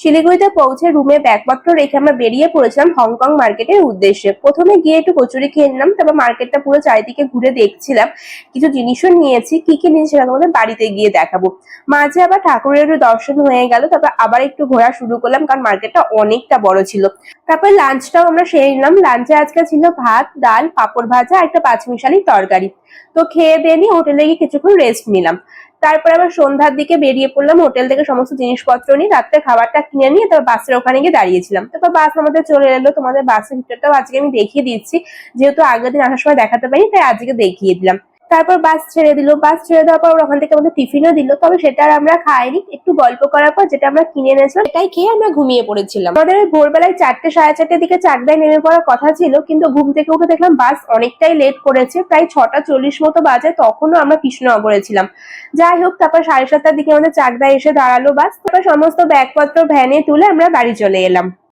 শিলিগুড়িতে পৌঁছে রুমে ব্যাগপত্র রেখে আমরা বেরিয়ে পড়েছিলাম হংকং মার্কেটের উদ্দেশ্যে। প্রথমে গিয়ে একটু কচুরি খেয়ে নিলাম, তারপর মার্কেটটা পুরো চারিদিকে ঘুরে দেখছিলাম। কিছু জিনিসও নিয়েছি, কি কি নিয়েছি সেটা তোমাদের বাড়িতে গিয়ে দেখাবো। মাঝে আবার ঠাকুরের একটু দর্শন হয়ে গেল, তারপর আবার একটু ঘোরা শুরু করলাম, কারণ মার্কেটটা অনেকটা বড় ছিল। তারপর লাঞ্চটাও আমরা সেরে নিলাম। লাঞ্চে আজকে ছিল ভাত, ডাল, পাঁপড় ভাজা, একটা পাঁচমিশালি তরকারি। তো খেয়ে দিয়ে নিয়ে হোটেলে গিয়ে কিছুক্ষণ রেস্ট নিলাম। তারপর আবার সন্ধ্যার দিকে বেরিয়ে পড়লাম হোটেল থেকে সমস্ত জিনিসপত্র নিয়ে, রাত্রে খাবারটা কিনে নিয়ে তারপর বাসের ওখানে গিয়ে দাঁড়িয়েছিলাম। তারপর বাস আমাদের চলে এলো। তোমাদের বাসের ভিতরটাও আজকে আমি দেখিয়ে দিচ্ছি, যেহেতু আগের দিন আসার সময় দেখাতে পারি তাই আজকে দেখিয়ে দিলাম। তারপর বাস ছেড়ে দিল। বাস ছেড়ে দেওয়ার পর ওখান থেকে আমাদের টিফিনও দিল, তবে সেটা আর আমরা খাইনি। একটু গল্প করার পর যেটা আমরা কিনে এনেছিলাম সেটাই খেয়ে আমরা ঘুমিয়ে পড়েছিলাম। আমাদের ওই ভোরবেলায় 4টে সাড়ে 4টের দিকে চাকদায় নেমে পড়ার কথা ছিল, কিন্তু ঘুম থেকে উঠে দেখলাম বাস অনেকটাই লেট করেছে, প্রায় 6টা 40 মতো বাজে, তখনও আমরা কৃষ্ণনগরে ছিলাম। যাই হোক, তারপর 7:30টার দিকে আমাদের চাকদায় এসে দাঁড়ালো বাস। তারপর সমস্ত ব্যাগপত্র ভ্যানে তুলে আমরা বাড়ি চলে এলাম।